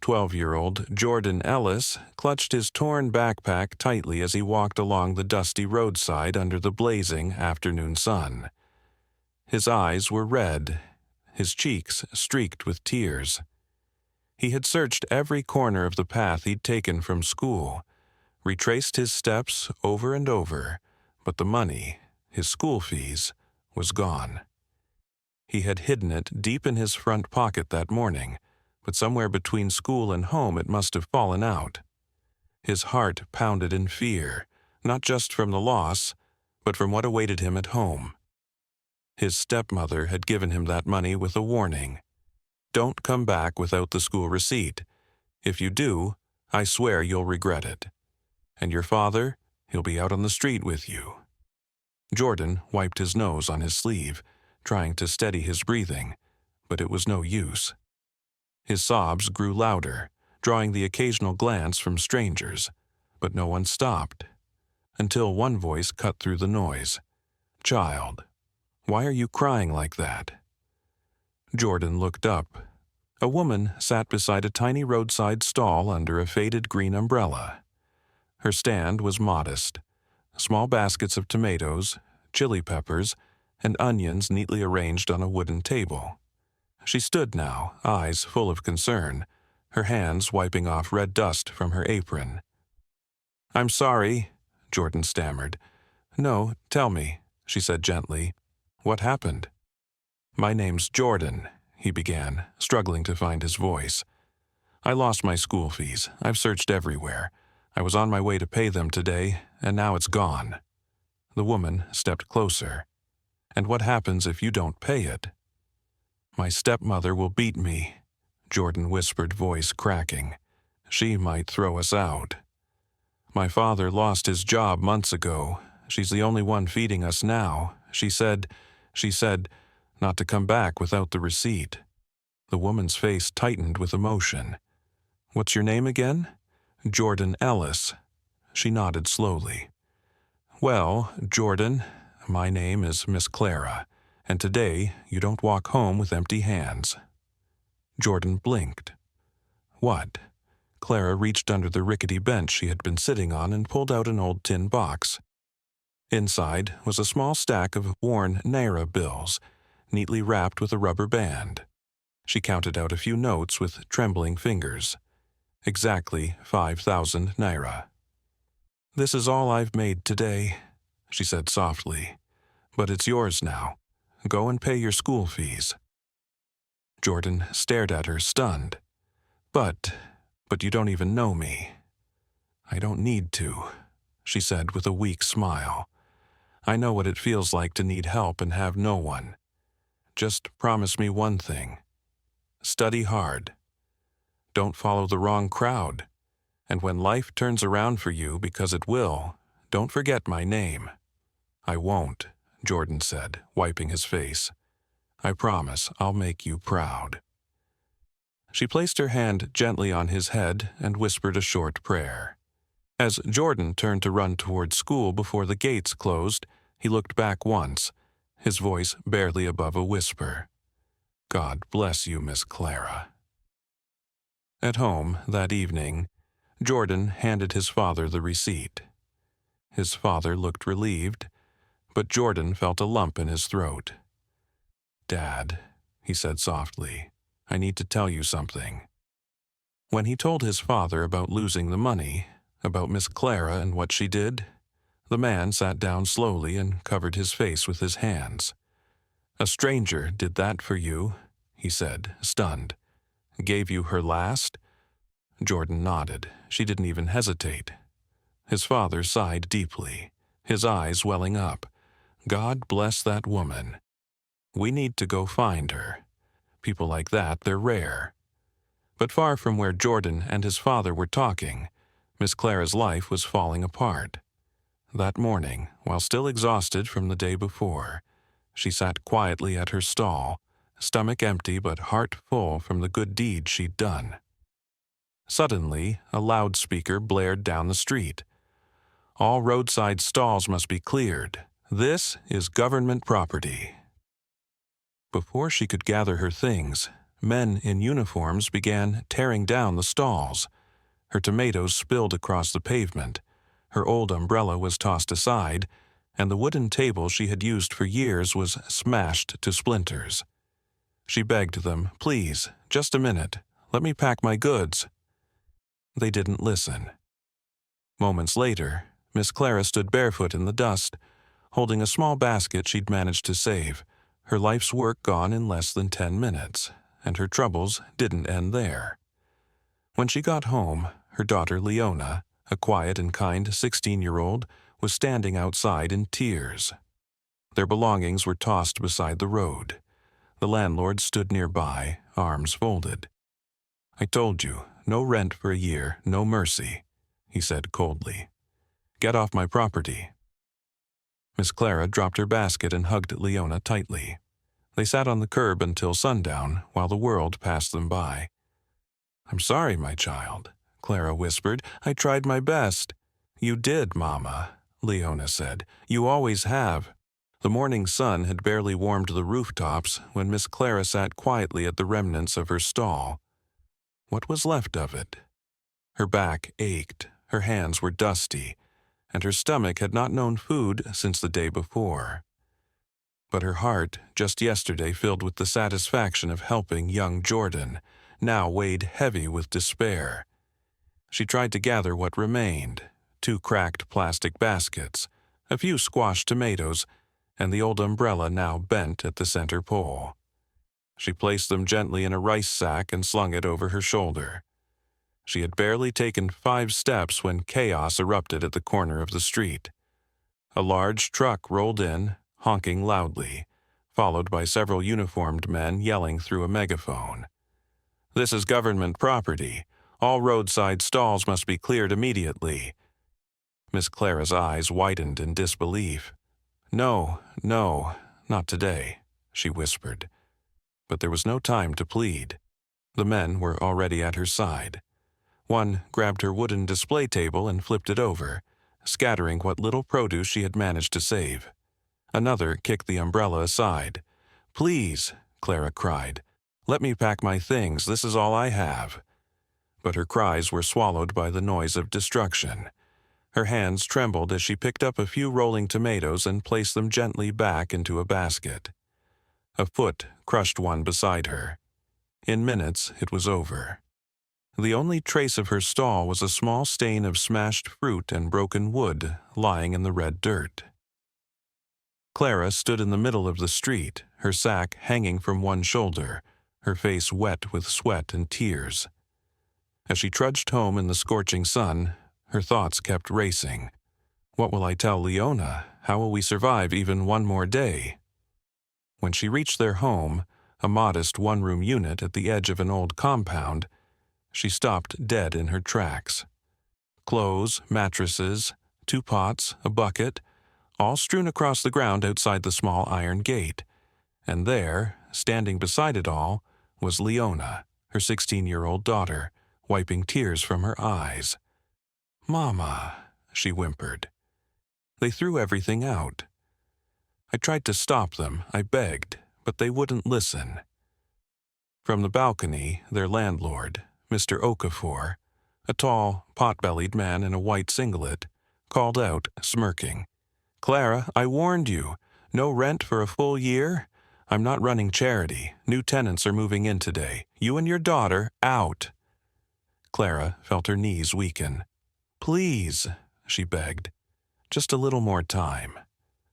12-year-old Jordan Ellis clutched his torn backpack tightly as he walked along the dusty roadside under the blazing afternoon sun. His eyes were red, his cheeks streaked with tears. He had searched every corner of the path he'd taken from school, retraced his steps over and over, but the money, his school fees, was gone. He had hidden it deep in his front pocket that morning, but somewhere between school and home it must have fallen out. His heart pounded in fear, not just from the loss, but from what awaited him at home. His stepmother had given him that money with a warning. "Don't come back without the school receipt. If you do, I swear you'll regret it. And your father, he'll be out on the street with you." Jordan wiped his nose on his sleeve, trying to steady his breathing, but it was no use. His sobs grew louder, drawing the occasional glance from strangers, but no one stopped, until one voice cut through the noise. "Child, why are you crying like that?" Jordan looked up. A woman sat beside a tiny roadside stall under a faded green umbrella. Her stand was modest. Small baskets of tomatoes, chili peppers, and onions neatly arranged on a wooden table. She stood now, eyes full of concern, her hands wiping off red dust from her apron. "I'm sorry," Jordan stammered. "No, tell me," she said gently. "What happened?" "My name's Jordan," he began, struggling to find his voice. "I lost my school fees. I've searched everywhere. I was on my way to pay them today, and now it's gone." The woman stepped closer. "And what happens if you don't pay it?" "My stepmother will beat me," Jordan whispered, voice cracking. "She might throw us out. My father lost his job months ago. She's the only one feeding us now. She said not to come back without the receipt." The woman's face tightened with emotion. "What's your name again?" "Jordan Ellis." She nodded slowly. "Well, Jordan, my name is Miss Clara, and today you don't walk home with empty hands." Jordan blinked. "What?" Clara reached under the rickety bench she had been sitting on and pulled out an old tin box. Inside was a small stack of worn Naira bills, neatly wrapped with a rubber band. She counted out a few notes with trembling fingers. Exactly 5,000 Naira. "This is all I've made today," she said softly. "But it's yours now. Go and pay your school fees." Jordan stared at her, stunned. But you don't even know me." "I don't need to," she said with a weak smile. "I know what it feels like to need help and have no one. Just promise me one thing. Study hard. Don't follow the wrong crowd. And when life turns around for you, because it will, don't forget my name." "I won't," Jordan said, wiping his face. "I promise I'll make you proud." She placed her hand gently on his head and whispered a short prayer. As Jordan turned to run toward school before the gates closed, he looked back once, his voice barely above a whisper. "God bless you, Miss Clara." At home that evening, Jordan handed his father the receipt. His father looked relieved, but Jordan felt a lump in his throat. "Dad," he said softly, "I need to tell you something." When he told his father about losing the money, about Miss Clara and what she did, the man sat down slowly and covered his face with his hands. "A stranger did that for you," he said, stunned. "Gave you her last?" Jordan nodded. She didn't even hesitate. His father sighed deeply, his eyes welling up. "God bless that woman. We need to go find her. People like that, they're rare." But far from where Jordan and his father were talking, Miss Clara's life was falling apart. That morning, while still exhausted from the day before, she sat quietly at her stall, stomach empty but heart full from the good deed she'd done. Suddenly, a loudspeaker blared down the street. "All roadside stalls must be cleared. This is government property." Before she could gather her things, Men in uniforms began tearing down the stalls. Her tomatoes spilled across the pavement. Her old umbrella was tossed aside, and the wooden table she had used for years was smashed to splinters. She begged them, "Please, just a minute. Let me pack my goods." They didn't listen. Moments later, Miss Clara stood barefoot in the dust, holding a small basket she'd managed to save, her life's work gone in less than 10 minutes, and her troubles didn't end there. When she got home, her daughter Leona, a quiet and kind 16-year-old, was standing outside in tears. Their belongings were tossed beside the road. The landlord stood nearby, arms folded. "I told you, no rent for a year, no mercy," he said coldly. "Get off my property." Miss Clara dropped her basket and hugged Leona tightly. They sat on the curb until sundown while the world passed them by. "I'm sorry, my child," Clara whispered. "I tried my best." "You did, Mama," Leona said. "You always have." The morning sun had barely warmed the rooftops when Miss Clara sat quietly at the remnants of her stall. What was left of it? Her back ached, her hands were dusty, and her stomach had not known food since the day before. But her heart, just yesterday filled with the satisfaction of helping young Jordan, now weighed heavy with despair. She tried to gather what remained: 2 cracked plastic baskets, a few squashed tomatoes, and the old umbrella now bent at the center pole. She placed them gently in a rice sack and slung it over her shoulder. She had barely taken 5 steps when chaos erupted at the corner of the street. A large truck rolled in, honking loudly, followed by several uniformed men yelling through a megaphone. "This is government property. All roadside stalls must be cleared immediately." Miss Clara's eyes widened in disbelief. No, not today," she whispered. But there was no time to plead. The men were already at her side. One grabbed her wooden display table and flipped it over, scattering what little produce she had managed to save. Another kicked the umbrella aside. "Please," Clara cried, "let me pack my things. This is all I have." But her cries were swallowed by the noise of destruction. Her hands trembled as she picked up a few rolling tomatoes and placed them gently back into a basket. A foot crushed one beside her. In minutes, it was over. The only trace of her stall was a small stain of smashed fruit and broken wood lying in the red dirt. Clara stood in the middle of the street, her sack hanging from one shoulder, her face wet with sweat and tears. As she trudged home in the scorching sun, her thoughts kept racing. What will I tell Leona? How will we survive even one more day? When she reached their home, a modest one-room unit at the edge of an old compound, she stopped dead in her tracks. Clothes, mattresses, 2 pots, a bucket, all strewn across the ground outside the small iron gate. And there, standing beside it all, was Leona, her 16-year-old daughter, wiping tears from her eyes. "Mama," she whimpered. They threw everything out. I tried to stop them, I begged, but they wouldn't listen. From the balcony, their landlord, Mr. Okafor, a tall, pot-bellied man in a white singlet, called out, smirking, "Clara, I warned you. No rent for a full year? I'm not running charity. New tenants are moving in today. You and your daughter, out." Clara felt her knees weaken. "Please," she begged, "just a little more time.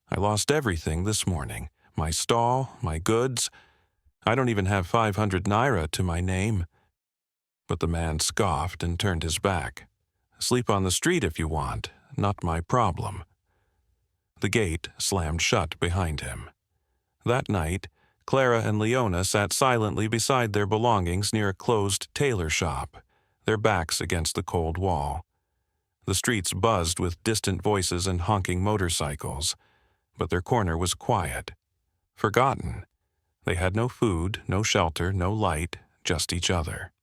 I lost everything this morning. My stall, my goods. I don't even have 500 naira to my name." But the man scoffed and turned his back. "Sleep on the street if you want. Not my problem." The gate slammed shut behind him. That night, Clara and Leona sat silently beside their belongings near a closed tailor shop, their backs against the cold wall. The streets buzzed with distant voices and honking motorcycles, but their corner was quiet. Forgotten. They had no food, no shelter, no light, just each other.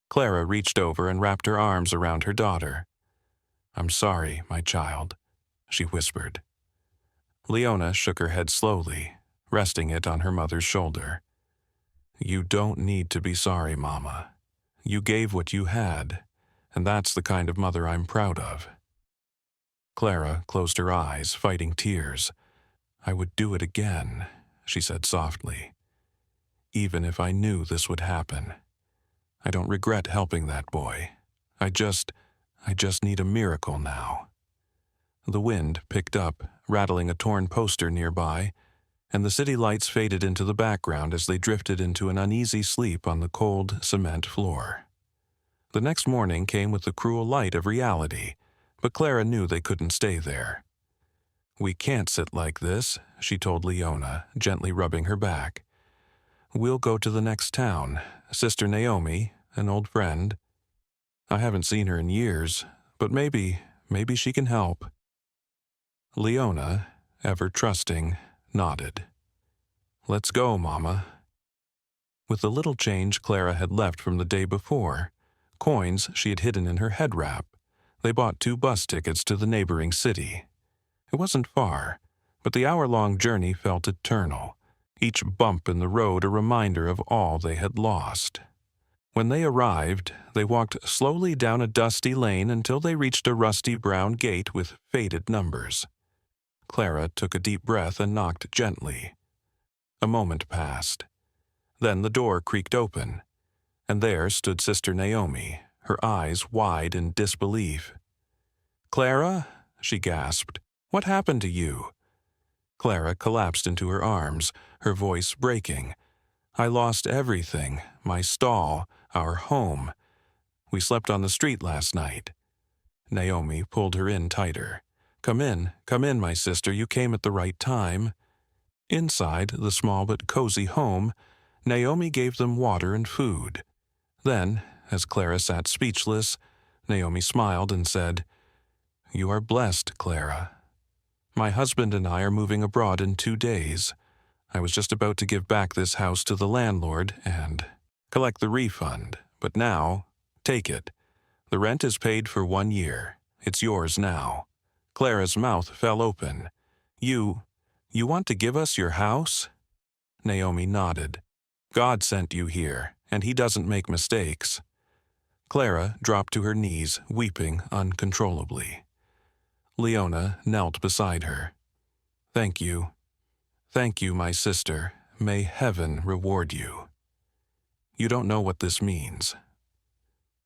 Clara reached over and wrapped her arms around her daughter. "I'm sorry, my child," she whispered. Leona shook her head slowly, resting it on her mother's shoulder. You don't need to be sorry, Mama. You gave what you had, and that's the kind of mother I'm proud of. Clara closed her eyes, fighting tears. I would do it again, she said softly. Even if I knew this would happen. I don't regret helping that boy. I just need a miracle now. The wind picked up, rattling a torn poster nearby, and the city lights faded into the background as they drifted into an uneasy sleep on the cold cement floor. The next morning came with the cruel light of reality, but Clara knew they couldn't stay there. We can't sit like this, she told Leona, gently rubbing her back. We'll go to the next town. Sister Naomi, an old friend. I haven't seen her in years, but maybe she can help. Leona, ever trusting, nodded. Let's go, Mama. With the little change Clara had left from the day before, coins she had hidden in her head wrap, they bought 2 bus tickets to the neighboring city. It wasn't far, but the hour-long journey felt eternal, each bump in the road a reminder of all they had lost. When they arrived, they walked slowly down a dusty lane until they reached a rusty brown gate with faded numbers. Clara took a deep breath and knocked gently. A moment passed. Then the door creaked open, and there stood Sister Naomi, her eyes wide in disbelief. "Clara," she gasped, "what happened to you?" Clara collapsed into her arms, her voice breaking. "I lost everything, my stall, our home. We slept on the street last night." Naomi pulled her in tighter. Come in, my sister, you came at the right time." Inside the small but cozy home, Naomi gave them water and food. Then, as Clara sat speechless, Naomi smiled and said, "You are blessed, Clara. My husband and I are moving abroad in 2 days. I was just about to give back this house to the landlord and collect the refund, but now, take it. The rent is paid for 1 year. It's yours now." Clara's mouth fell open. You want to give us your house?" Naomi nodded. "God sent you here, and he doesn't make mistakes." Clara dropped to her knees, weeping uncontrollably. Leona knelt beside her. Thank you, my sister. May heaven reward you. You don't know what this means."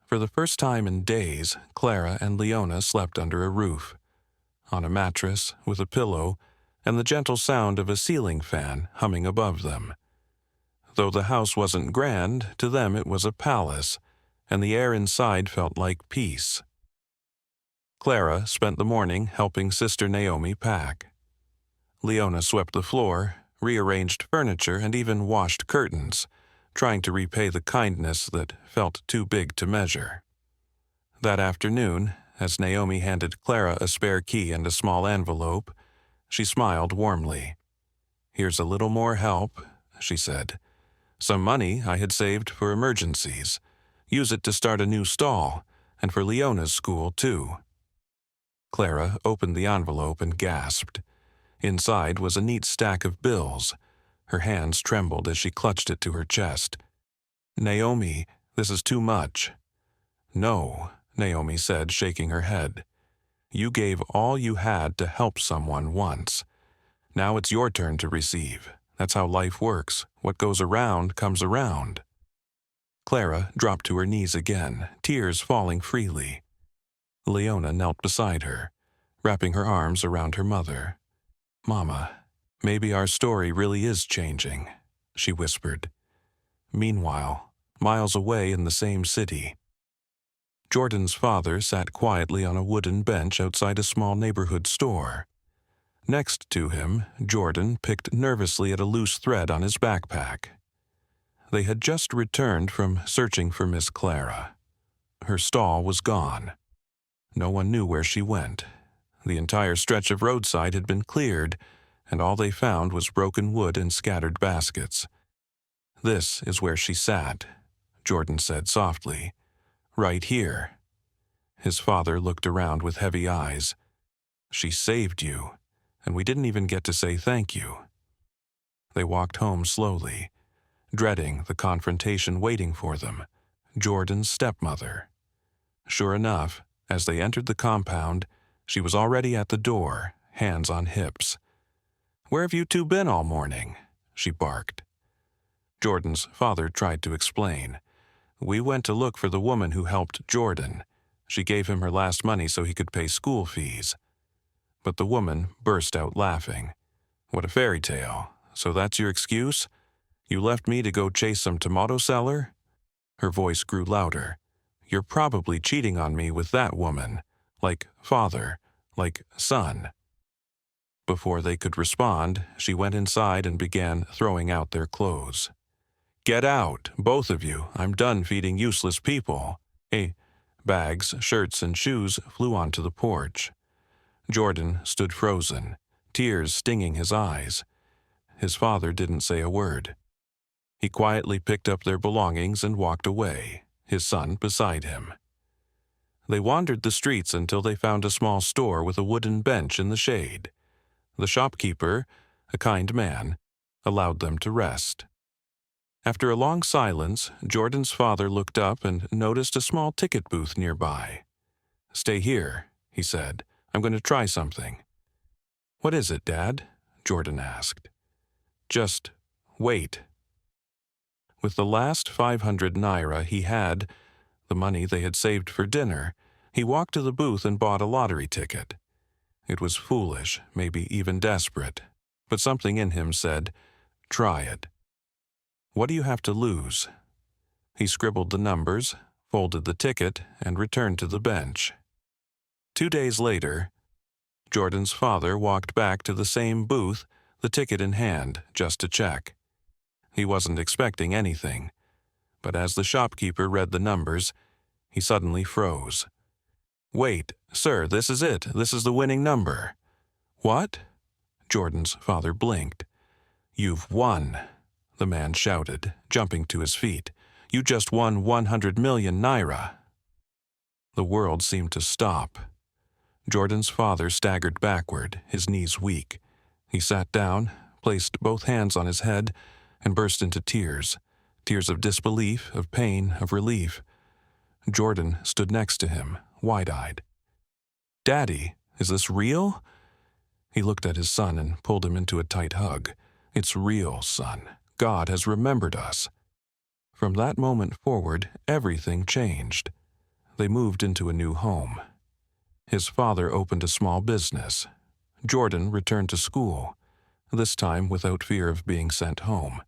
For the first time in days, Clara and Leona slept under a roof, on a mattress with a pillow and the gentle sound of a ceiling fan humming above them. Though the house wasn't grand, to them it was a palace, and the air inside felt like peace. Clara spent the morning helping Sister Naomi pack. Leona swept the floor, rearranged furniture, and even washed curtains, trying to repay the kindness that felt too big to measure. That afternoon, as Naomi handed Clara a spare key and a small envelope, she smiled warmly. "Here's a little more help," she said. "Some money I had saved for emergencies. Use it to start a new stall, and for Leona's school, too." Clara opened the envelope and gasped. Inside was a neat stack of bills. Her hands trembled as she clutched it to her chest. "Naomi, this is too much." "No," Naomi said, shaking her head. "You gave all you had to help someone once. Now it's your turn to receive. That's how life works. What goes around comes around." Clara dropped to her knees again, tears falling freely. Leona knelt beside her, wrapping her arms around her mother. "Mama, maybe our story really is changing," she whispered. Meanwhile, miles away in the same city, Jordan's father sat quietly on a wooden bench outside a small neighborhood store. Next to him, Jordan picked nervously at a loose thread on his backpack. They had just returned from searching for Miss Clara. Her stall was gone. No one knew where she went. The entire stretch of roadside had been cleared, and all they found was broken wood and scattered baskets. "This is where she sat," Jordan said softly. "Right here." His father looked around with heavy eyes. "She saved you, and we didn't even get to say thank you." They walked home slowly. dreading the confrontation waiting for them, Jordan's stepmother. Sure enough, as they entered the compound, she was already at the door, hands on hips. "Where have you two been all morning?" she barked. Jordan's father tried to explain. "We went to look for the woman who helped Jordan. She gave him her last money so he could pay school fees." But the woman burst out laughing. "What a fairy tale. So that's your excuse? You left me to go chase some tomato seller?" Her voice grew louder. "You're probably cheating on me with that woman. Like father, like son." Before they could respond, she went inside and began throwing out their clothes. "Get out, both of you. I'm done feeding useless people." Bags, shirts, and shoes flew onto the porch. Jordan stood frozen, tears stinging his eyes. His father didn't say a word. He quietly picked up their belongings and walked away, his son beside him. They wandered the streets until they found a small store with a wooden bench in the shade. The shopkeeper, a kind man, allowed them to rest. After a long silence, Jordan's father looked up and noticed a small ticket booth nearby. "Stay here," he said. "I'm going to try something." "What is it, Dad?" Jordan asked. "Just wait." With the last 500 naira he had, the money they had saved for dinner, he walked to the booth and bought a lottery ticket. It was foolish, maybe even desperate, but something in him said, "Try it. What do you have to lose?" He scribbled the numbers, folded the ticket, and returned to the bench. 2 days later, Jordan's father walked back to the same booth, the ticket in hand, just to check. He wasn't expecting anything, but as the shopkeeper read the numbers, he suddenly froze. "Wait, sir, this is it. This is the winning number." "What?" Jordan's father blinked. "You've won," the man shouted, jumping to his feet. "You just won 100 million naira." The world seemed to stop. Jordan's father staggered backward, his knees weak. He sat down, placed both hands on his head, and burst into tears. Tears of disbelief, of pain, of relief. Jordan stood next to him, wide-eyed. "Daddy, is this real?" He looked at his son and pulled him into a tight hug. "It's real, son. God has remembered us." From that moment forward, everything changed. They moved into a new home. His father opened a small business. Jordan returned to school, this time without fear of being sent home.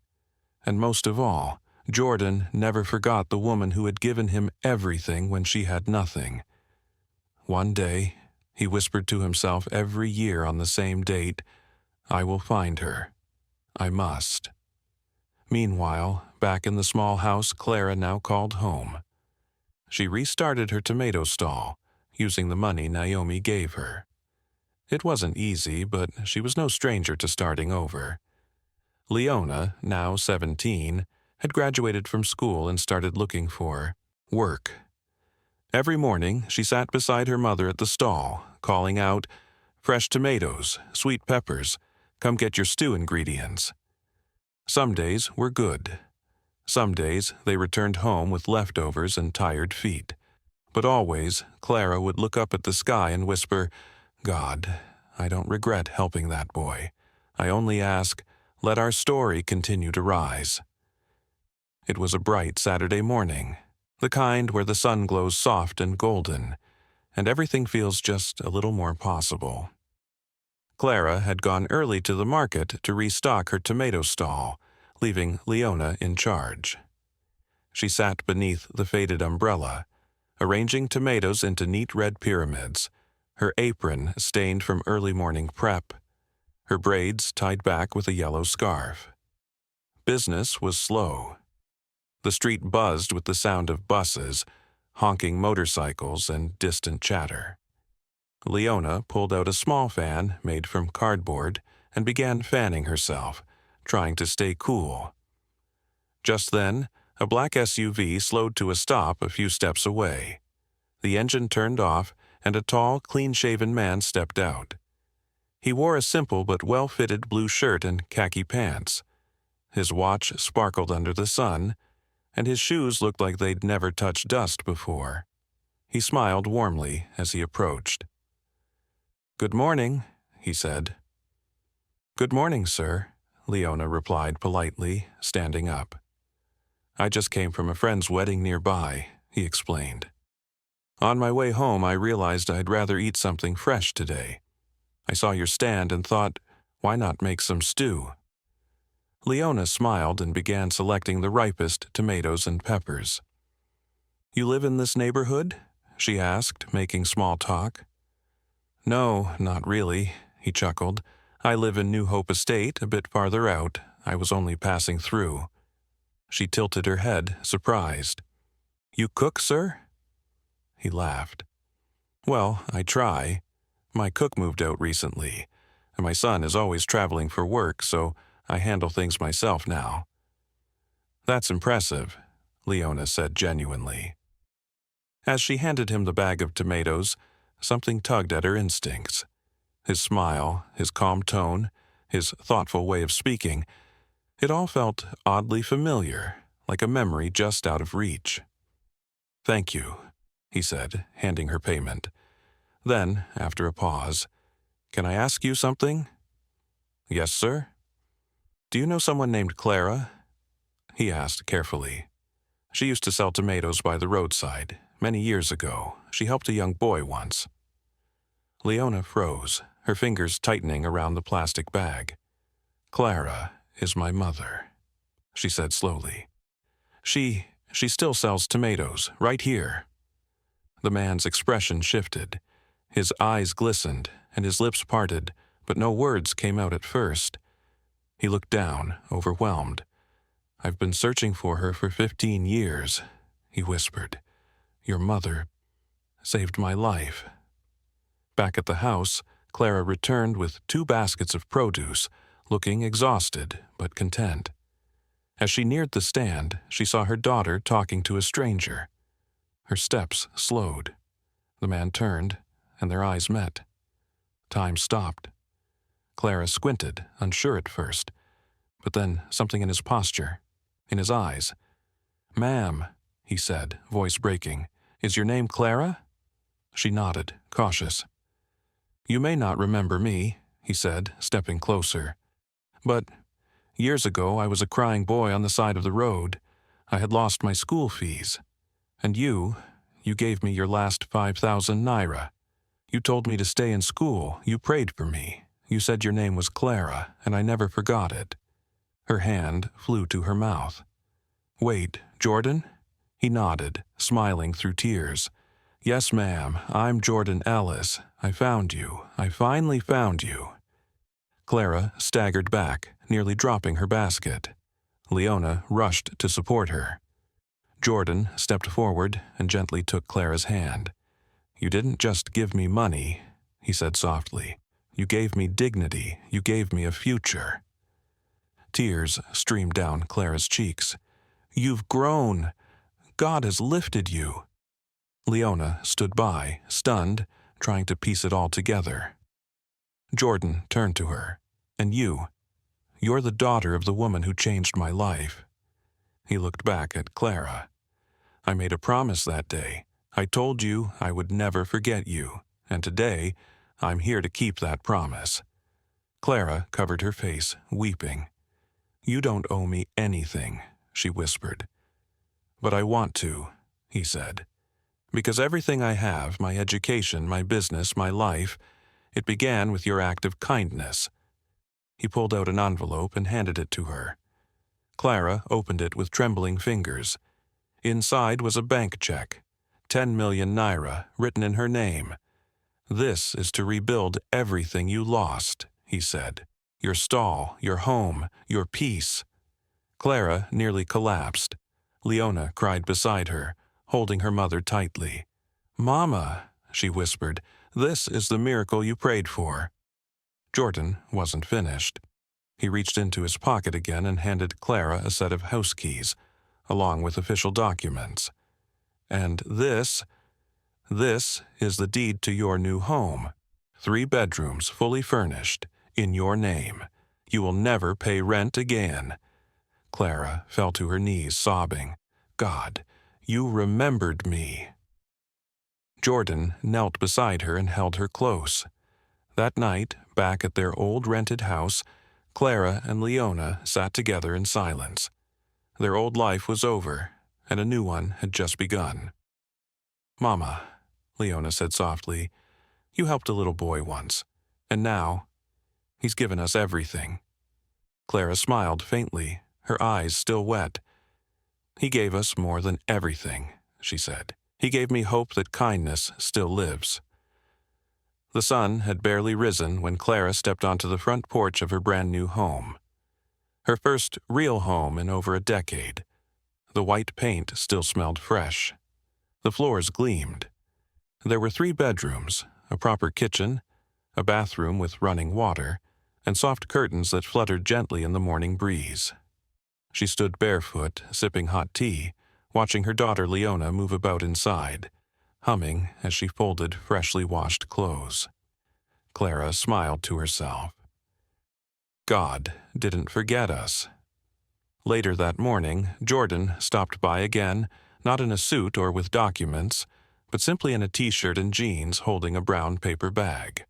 And most of all, Jordan never forgot the woman who had given him everything when she had nothing. One day, he whispered to himself every year on the same date, "I will find her. I must." Meanwhile, back in the small house Clara now called home. She restarted her tomato stall, using the money Naomi gave her. It wasn't easy, but she was no stranger to starting over. Leona, now 17, had graduated from school and started looking for work. Every morning, she sat beside her mother at the stall, calling out, "Fresh tomatoes, sweet peppers, come get your stew ingredients." Some days were good. Some days they returned home with leftovers and tired feet. But always, Clara would look up at the sky and whisper, "God, I don't regret helping that boy. I only ask, let our story continue to rise." It was a bright Saturday morning, the kind where the sun glows soft and golden, and everything feels just a little more possible. Clara had gone early to the market to restock her tomato stall, leaving Leona in charge. She sat beneath the faded umbrella, arranging tomatoes into neat red pyramids, her apron stained from early morning prep, her braids tied back with a yellow scarf. Business was slow. The street buzzed with the sound of buses, honking motorcycles, and distant chatter. Leona pulled out a small fan made from cardboard and began fanning herself, trying to stay cool. Just then, a black SUV slowed to a stop a few steps away. The engine turned off, and a tall, clean-shaven man stepped out. He wore a simple but well-fitted blue shirt and khaki pants. His watch sparkled under the sun, and his shoes looked like they'd never touched dust before. He smiled warmly as he approached. "Good morning," he said. "Good morning, sir," Leona replied politely, standing up. "I just came from a friend's wedding nearby," he explained. "On my way home, I realized I'd rather eat something fresh today. I saw your stand and thought, why not make some stew?" Leona smiled and began selecting the ripest tomatoes and peppers. "You live in this neighborhood?" she asked, making small talk. "No, not really," he chuckled. "I live in New Hope Estate, a bit farther out. I was only passing through." She tilted her head, surprised. "You cook, sir?" He laughed. "Well, I try. My cook moved out recently, and my son is always traveling for work, so I handle things myself now." "That's impressive," Leona said genuinely. As she handed him the bag of tomatoes, something tugged at her instincts. His smile, his calm tone, his thoughtful way of speaking, it all felt oddly familiar, like a memory just out of reach. "Thank you," he said, handing her payment. Then, after a pause, "Can I ask you something?" "Yes, sir." "Do you know someone named Clara?" he asked carefully. "She used to sell tomatoes by the roadside. Many years ago, she helped a young boy once." Leona froze, her fingers tightening around the plastic bag. "Clara is my mother," she said slowly. She still sells tomatoes, right here." The man's expression shifted. His eyes glistened, and his lips parted, but no words came out at first. He looked down, overwhelmed. "I've been searching for her for 15 years, he whispered. "Your mother saved my life." Back at the house, Clara returned with 2 baskets of produce, looking exhausted but content. As she neared the stand, she saw her daughter talking to a stranger. Her steps slowed. The man turned, and their eyes met. Time stopped. Clara squinted, unsure at first, but then something in his posture, in his eyes. "Ma'am," he said, voice breaking, "is your name Clara?" She nodded, cautious. "You may not remember me," he said, stepping closer. "But years ago I was a crying boy on the side of the road. I had lost my school fees. And you gave me your last 5,000 naira. You told me to stay in school. You prayed for me. You said your name was Clara, and I never forgot it." Her hand flew to her mouth. "Wait, Jordan?" He nodded, smiling through tears. "Yes, ma'am, I'm Jordan Ellis. I found you. I finally found you." Clara staggered back, nearly dropping her basket. Leona rushed to support her. Jordan stepped forward and gently took Clara's hand. "You didn't just give me money," he said softly. "You gave me dignity. You gave me a future." Tears streamed down Clara's cheeks. "You've grown. God has lifted you." Leona stood by, stunned, trying to piece it all together. Jordan turned to her. "And you're the daughter of the woman who changed my life." He looked back at Clara. "I made a promise that day. I told you I would never forget you, and today I'm here to keep that promise." Clara covered her face, weeping. "You don't owe me anything," she whispered. "But I want to," he said. "Because everything I have, my education, my business, my life, it began with your act of kindness." He pulled out an envelope and handed it to her. Clara opened it with trembling fingers. Inside was a bank check, 10 million naira, written in her name. "This is to rebuild everything you lost," he said. "Your stall, your home, your peace." Clara nearly collapsed. Leona cried beside her, holding her mother tightly. "Mama," she whispered, "this is the miracle you prayed for." Jordan wasn't finished. He reached into his pocket again and handed Clara a set of house keys, along with official documents. "And this is the deed to your new home. 3 bedrooms, fully furnished, in your name. You will never pay rent again. Clara fell to her knees, sobbing. God, you remembered me. Jordan knelt beside her and held her close. That night, back at their old rented house, Clara and Leona sat together in silence. Their old life was over, and a new one had just begun. "Mama," Leona said softly, "you helped a little boy once, and now he's given us everything." Clara smiled faintly, her eyes still wet. "He gave us more than everything," she said. "He gave me hope that kindness still lives." The sun had barely risen when Clara stepped onto the front porch of her brand-new home. Her first real home in over a decade. The white paint still smelled fresh. The floors gleamed. There were 3 bedrooms, a proper kitchen, a bathroom with running water, and soft curtains that fluttered gently in the morning breeze. She stood barefoot, sipping hot tea, watching her daughter Leona move about inside, humming as she folded freshly washed clothes. Clara smiled to herself. God didn't forget us. Later that morning, Jordan stopped by again, not in a suit or with documents, but simply in a t-shirt and jeans holding a brown paper bag.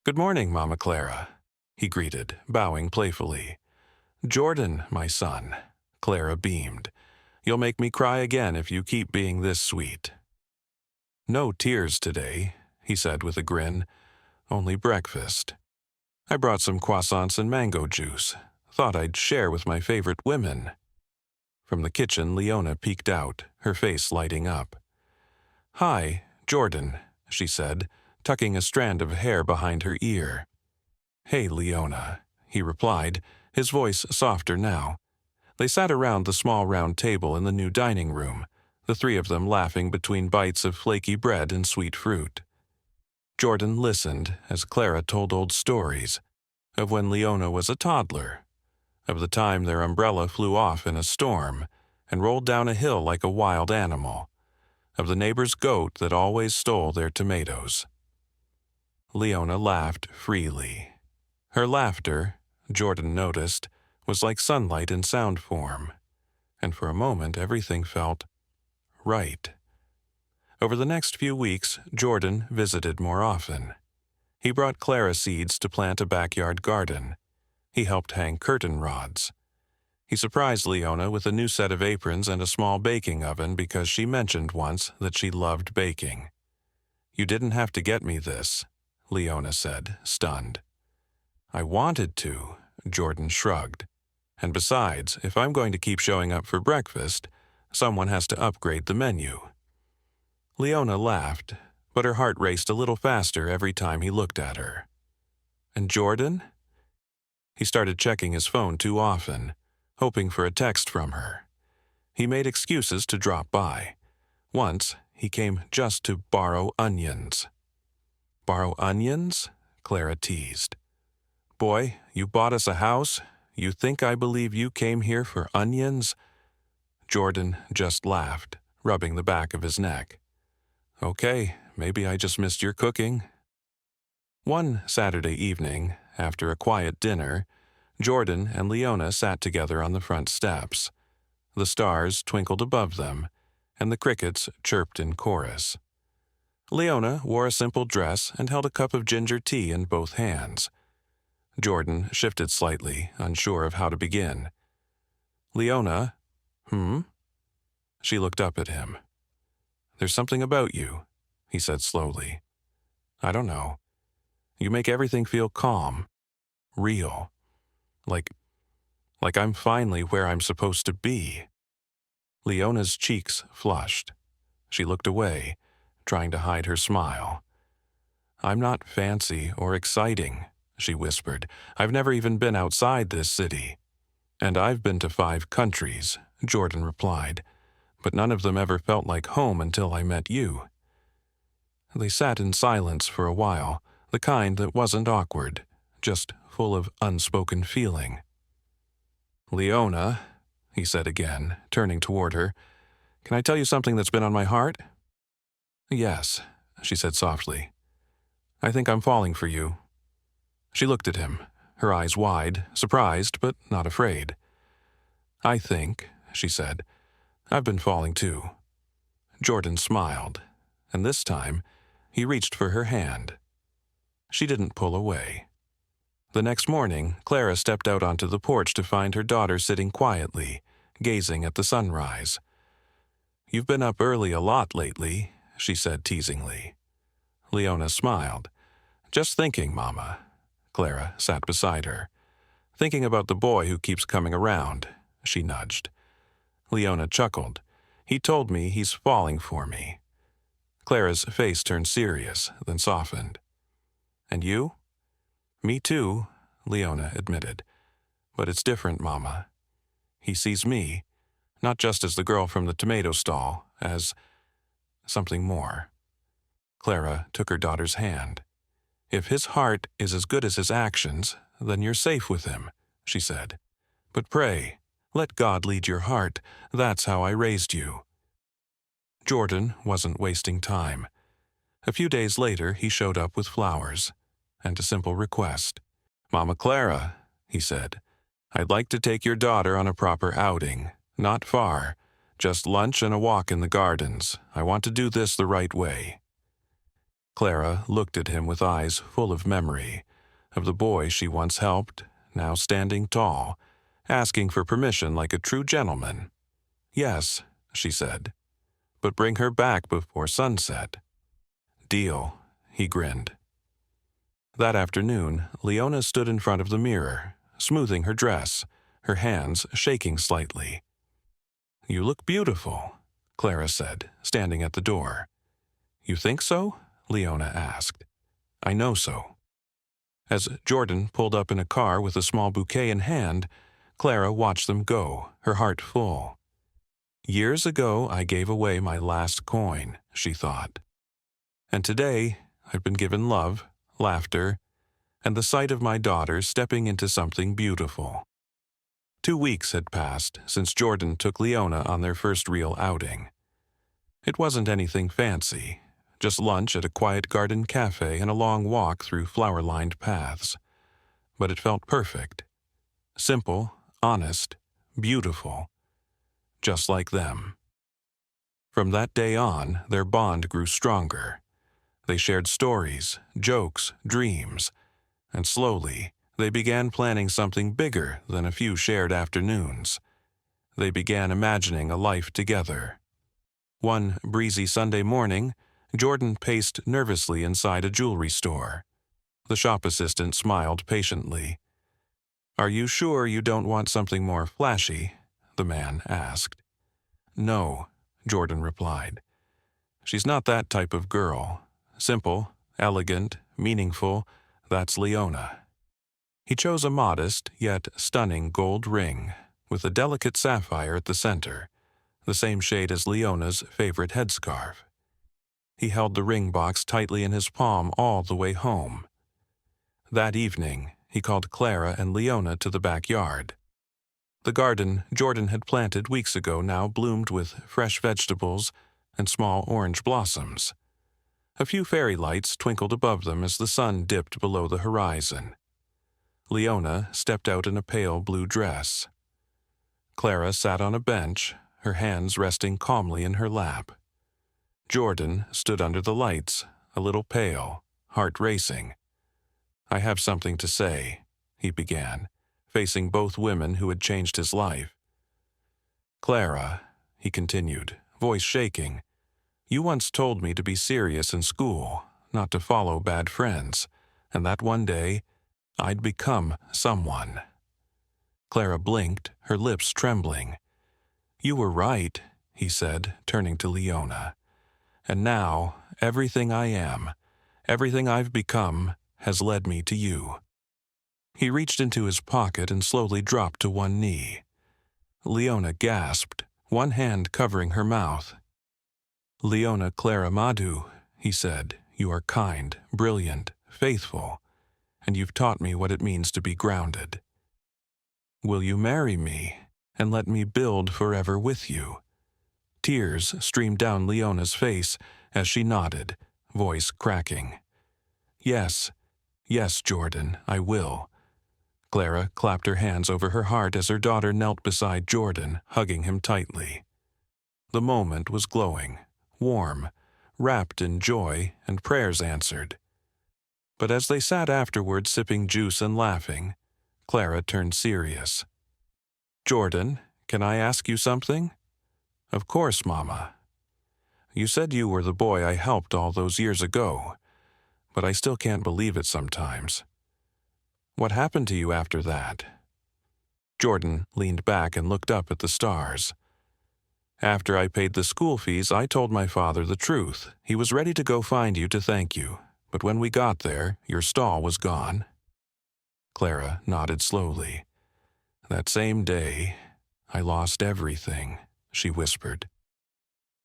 "Good morning, Mama Clara," he greeted, bowing playfully. "Jordan, my son," Clara beamed. "You'll make me cry again if you keep being this sweet." "No tears today," he said with a grin. "Only breakfast. I brought some croissants and mango juice. Thought I'd share with my favorite women." From the kitchen, Leona peeked out, her face lighting up. "Hi, Jordan," she said, tucking a strand of hair behind her ear. "Hey, Leona," he replied, his voice softer now. They sat around the small round table in the new dining room, the 3 of them laughing between bites of flaky bread and sweet fruit. Jordan listened as Clara told old stories, of when Leona was a toddler, of the time their umbrella flew off in a storm and rolled down a hill like a wild animal, of the neighbor's goat that always stole their tomatoes. Leona laughed freely. Her laughter, Jordan noticed, was like sunlight in sound form, and for a moment everything felt right. Over the next few weeks, Jordan visited more often. He brought Clara seeds to plant a backyard garden. He helped hang curtain rods. He surprised Leona with a new set of aprons and a small baking oven because she mentioned once that she loved baking. "You didn't have to get me this," Leona said, stunned. "I wanted to," Jordan shrugged. "And besides, if I'm going to keep showing up for breakfast, someone has to upgrade the menu." Leona laughed, but her heart raced a little faster every time he looked at her. "And Jordan?" He started checking his phone too often, hoping for a text from her. He made excuses to drop by. Once, he came just to borrow onions. "Borrow onions?" Clara teased. "Boy, you bought us a house. You think I believe you came here for onions?" Jordan just laughed, rubbing the back of his neck. "Okay, maybe I just missed your cooking." One Saturday evening, after a quiet dinner, Jordan and Leona sat together on the front steps. The stars twinkled above them, and the crickets chirped in chorus. Leona wore a simple dress and held a cup of ginger tea in both hands. Jordan shifted slightly, unsure of how to begin. "Leona?" She looked up at him. "There's something about you," he said slowly. "I don't know. You make everything feel calm, real, like I'm finally where I'm supposed to be." Leona's cheeks flushed. She looked away, trying to hide her smile. "I'm not fancy or exciting," she whispered. "I've never even been outside this city." "And I've been to 5 countries," Jordan replied, "but none of them ever felt like home until I met you." They sat in silence for a while, the kind that wasn't awkward, just full of unspoken feeling. "Leona," he said again, turning toward her, "can I tell you something that's been on my heart?" "Yes," she said softly. "I think I'm falling for you." She looked at him, her eyes wide, surprised but not afraid. "I think," she said, "I've been falling too." Jordan smiled, and this time he reached for her hand. She didn't pull away. The next morning, Clara stepped out onto the porch to find her daughter sitting quietly, gazing at the sunrise. "You've been up early a lot lately," she said teasingly. Leona smiled. "Just thinking, Mama." Clara sat beside her. "Thinking about the boy who keeps coming around," she nudged. Leona chuckled. "He told me he's falling for me." Clara's face turned serious, then softened. "And you?" "Me too," Leona admitted. "But it's different, Mama. He sees me, not just as the girl from the tomato stall, as something more." Clara took her daughter's hand. "If his heart is as good as his actions, then you're safe with him," she said. "But pray, let God lead your heart. That's how I raised you." Jordan wasn't wasting time. A few days later, he showed up with flowers and a simple request. "Mama Clara," he said, "I'd like to take your daughter on a proper outing. Not far. Just lunch and a walk in the gardens. I want to do this the right way." Clara looked at him with eyes full of memory, of the boy she once helped, now standing tall, asking for permission like a true gentleman. "Yes," she said, "but bring her back before sunset." "Deal," he grinned. That afternoon, Leona stood in front of the mirror, smoothing her dress, her hands shaking slightly. "You look beautiful," Clara said, standing at the door. "You think so?" Leona asked. "I know so." As Jordan pulled up in a car with a small bouquet in hand, Clara watched them go, her heart full. "Years ago I gave away my last coin," she thought. "And today I've been given love, laughter, and the sight of my daughter stepping into something beautiful." 2 weeks had passed since Jordan took Leona on their first real outing. It wasn't anything fancy, just lunch at a quiet garden cafe and a long walk through flower-lined paths. But it felt perfect. Simple, honest, beautiful. Just like them. From that day on, their bond grew stronger. They shared stories, jokes, dreams, and slowly, they began planning something bigger than a few shared afternoons. They began imagining a life together. One breezy Sunday morning, Jordan paced nervously inside a jewelry store. The shop assistant smiled patiently. "Are you sure you don't want something more flashy?" the man asked. "No," Jordan replied. "She's not that type of girl. Simple, elegant, meaningful, that's Leona." He chose a modest, yet stunning gold ring, with a delicate sapphire at the center, the same shade as Leona's favorite headscarf. He held the ring box tightly in his palm all the way home. That evening, he called Clara and Leona to the backyard. The garden Jordan had planted weeks ago now bloomed with fresh vegetables and small orange blossoms. A few fairy lights twinkled above them as the sun dipped below the horizon. Leona stepped out in a pale blue dress. Clara sat on a bench, her hands resting calmly in her lap. Jordan stood under the lights, a little pale, heart racing. "I have something to say," he began, facing both women who had changed his life. "Clara," he continued, voice shaking, "you once told me to be serious in school, not to follow bad friends, and that one day I'd become someone." Clara blinked, her lips trembling. "You were right," he said, turning to Leona. "And now, everything I am, everything I've become, has led me to you." He reached into his pocket and slowly dropped to one knee. Leona gasped, one hand covering her mouth. "Leona Clara Madhu," he said, "you are kind, brilliant, faithful, and you've taught me what it means to be grounded. Will you marry me and let me build forever with you?" Tears streamed down Leona's face as she nodded, voice cracking. "Yes, yes, Jordan, I will." Clara clapped her hands over her heart as her daughter knelt beside Jordan, hugging him tightly. The moment was glowing, warm, wrapped in joy and prayers answered. But as they sat afterward sipping juice and laughing, Clara turned serious. "Jordan, can I ask you something?" "Of course, Mama." "You said you were the boy I helped all those years ago, but I still can't believe it sometimes. What happened to you after that?" Jordan leaned back and looked up at the stars. "After I paid the school fees, I told my father the truth. He was ready to go find you to thank you, but when we got there, your stall was gone." Clara nodded slowly. "That same day, I lost everything," she whispered.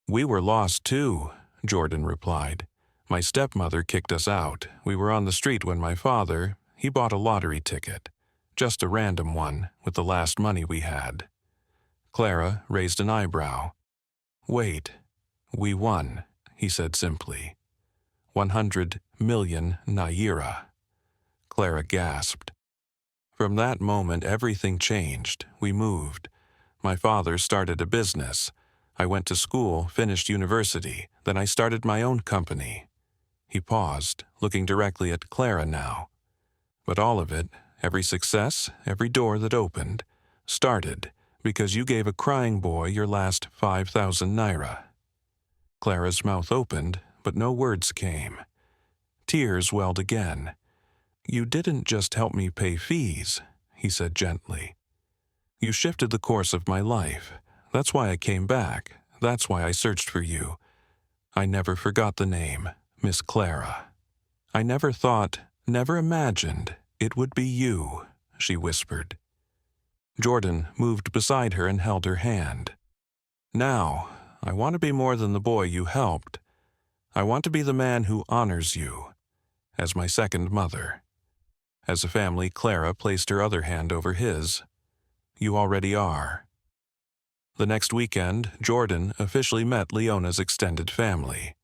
"We were lost too," Jordan replied. "My stepmother kicked us out. We were on the street when my father, he bought a lottery ticket. Just a random one, with the last money we had." Clara raised an eyebrow. "Wait, we won," he said simply. 100 million naira. Clara gasped. "From that moment, everything changed. We moved. My father started a business. I went to school, finished university, then I started my own company." He paused, looking directly at Clara now. "But all of it, every success, every door that opened, started because you gave a crying boy your last 5,000 naira." Clara's mouth opened, but no words came. Tears welled again. "You didn't just help me pay fees," he said gently. "You shifted the course of my life. That's why I came back. That's why I searched for you. I never forgot the name, Miss Clara. I never thought, never imagined it would be you," she whispered. Jordan moved beside her and held her hand. "Now, I want to be more than the boy you helped. I want to be the man who honors you, as my second mother." As a family, Clara placed her other hand over his. "You already are." The next weekend, Jordan officially met Leona's extended family.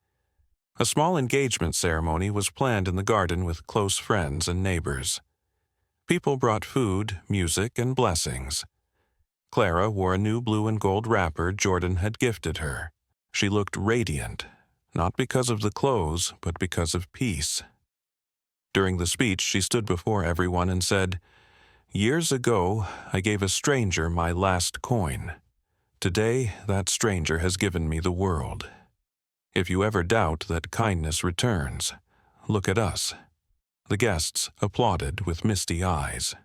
A small engagement ceremony was planned in the garden with close friends and neighbors. People brought food, music, and blessings. Clara wore a new blue and gold wrapper Jordan had gifted her. She looked radiant, not because of the clothes, but because of peace. During the speech, she stood before everyone and said, "Years ago, I gave a stranger my last coin. Today, that stranger has given me the world. If you ever doubt that kindness returns, look at us." The guests applauded with misty eyes.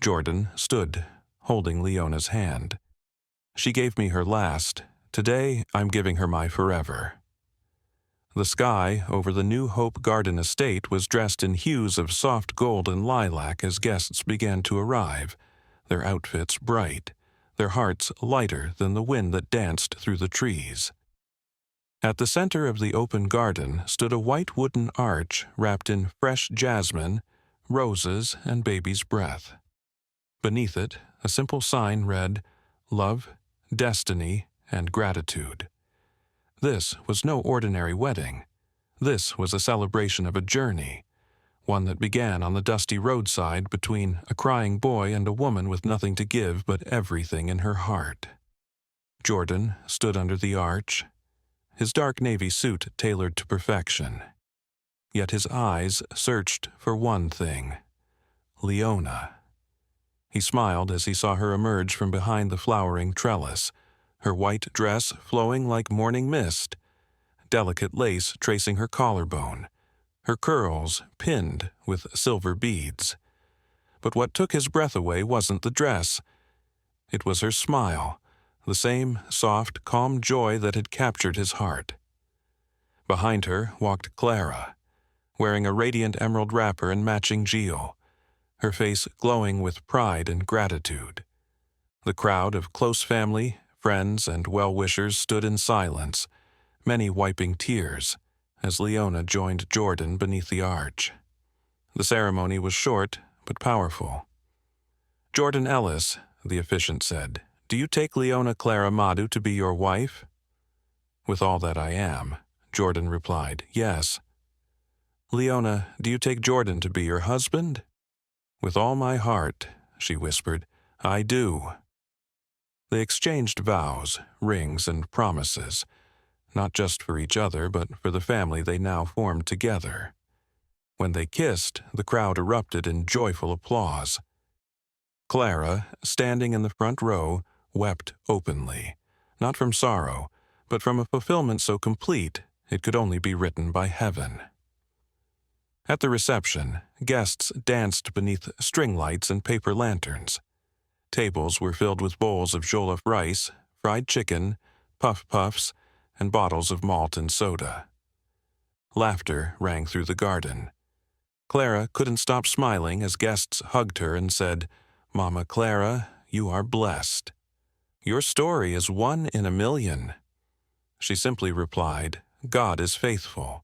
Jordan stood, holding Leona's hand. "She gave me her last. Today, I'm giving her my forever." The sky over the New Hope Garden estate was dressed in hues of soft gold and lilac as guests began to arrive, their outfits bright, their hearts lighter than the wind that danced through the trees. At the center of the open garden stood a white wooden arch wrapped in fresh jasmine, roses, and baby's breath. Beneath it, a simple sign read, "Love, Destiny, and Gratitude." This was no ordinary wedding. This was a celebration of a journey, one that began on the dusty roadside between a crying boy and a woman with nothing to give but everything in her heart. Jordan stood under the arch, his dark navy suit tailored to perfection. Yet his eyes searched for one thing, Leona. He smiled as he saw her emerge from behind the flowering trellis, her white dress flowing like morning mist, delicate lace tracing her collarbone, her curls pinned with silver beads. But what took his breath away wasn't the dress. It was her smile, the same soft, calm joy that had captured his heart. Behind her walked Clara, wearing a radiant emerald wrapper and matching gill, her face glowing with pride and gratitude. The crowd of close family, friends, and well-wishers stood in silence, many wiping tears, as Leona joined Jordan beneath the arch. The ceremony was short but powerful. "Jordan Ellis," the officiant said, "do you take Leona Clara Madu to be your wife?" "With all that I am," Jordan replied, "yes." "Leona, do you take Jordan to be your husband?" "With all my heart," she whispered. "I do." They exchanged vows, rings, and promises, not just for each other, but for the family they now formed together. When they kissed, the crowd erupted in joyful applause. Clara, standing in the front row, wept openly, not from sorrow, but from a fulfillment so complete it could only be written by heaven. At the reception, guests danced beneath string lights and paper lanterns. Tables were filled with bowls of jollof rice, fried chicken, puff puffs, and bottles of malt and soda. Laughter rang through the garden. Clara couldn't stop smiling as guests hugged her and said, "Mama Clara, you are blessed. Your story is 1 in a million." She simply replied, "God is faithful."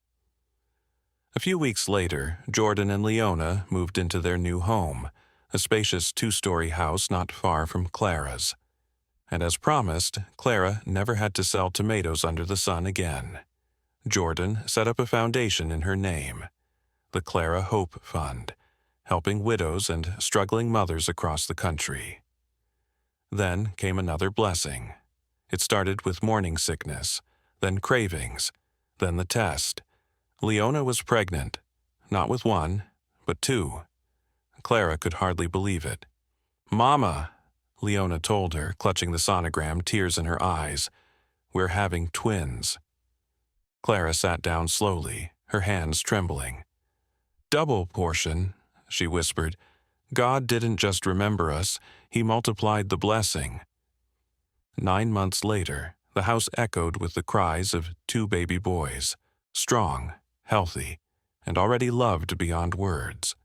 A few weeks later, Jordan and Leona moved into their new home, a spacious 2-story house not far from Clara's. And as promised, Clara never had to sell tomatoes under the sun again. Jordan set up a foundation in her name, the Clara Hope Fund, helping widows and struggling mothers across the country. Then came another blessing. It started with morning sickness, then cravings, then the test. Leona was pregnant, not with 1, but 2. Clara could hardly believe it. "Mama," Leona told her, clutching the sonogram, tears in her eyes, "we're having twins." Clara sat down slowly, her hands trembling. "Double portion," she whispered. "God didn't just remember us, He multiplied the blessing." 9 months later, the house echoed with the cries of 2 baby boys, strong, healthy, and already loved beyond words.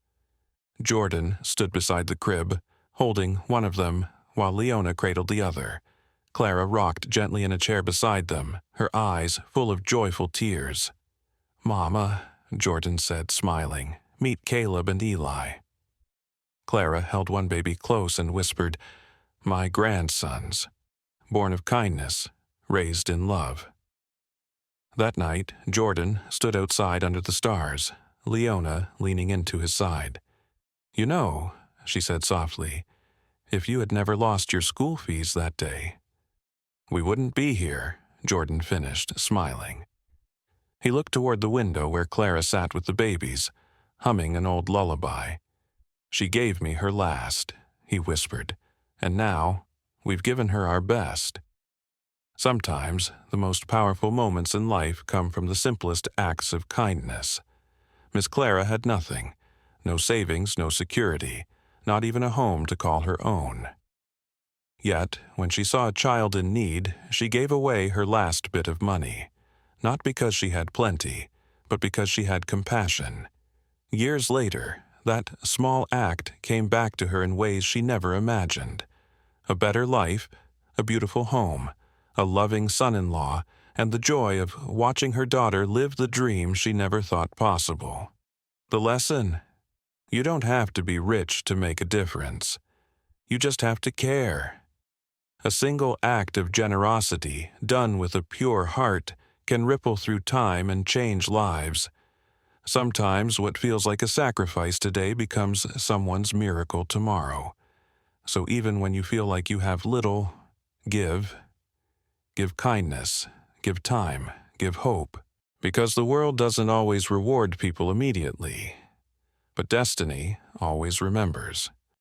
Jordan stood beside the crib, holding one of them, while Leona cradled the other. Clara rocked gently in a chair beside them, her eyes full of joyful tears. "Mama," Jordan said, smiling, "meet Caleb and Eli." Clara held one baby close and whispered, "My grandsons, born of kindness, raised in love." That night, Jordan stood outside under the stars, Leona leaning into his side. "You know," she said softly, "if you had never lost your school fees that day, we wouldn't be here," Jordan finished, smiling. He looked toward the window where Clara sat with the babies, humming an old lullaby. "She gave me her last," he whispered, "and now we've given her our best." Sometimes the most powerful moments in life come from the simplest acts of kindness. Miss Clara had nothing, no savings, no security, not even a home to call her own. Yet, when she saw a child in need, she gave away her last bit of money, not because she had plenty, but because she had compassion. Years later, that small act came back to her in ways she never imagined. A better life, a beautiful home, a loving son-in-law, and the joy of watching her daughter live the dream she never thought possible. The lesson? You don't have to be rich to make a difference. You just have to care. A single act of generosity, done with a pure heart, can ripple through time and change lives. Sometimes what feels like a sacrifice today becomes someone's miracle tomorrow. So even when you feel like you have little, give. Give kindness, give time, give hope. Because the world doesn't always reward people immediately, but destiny always remembers.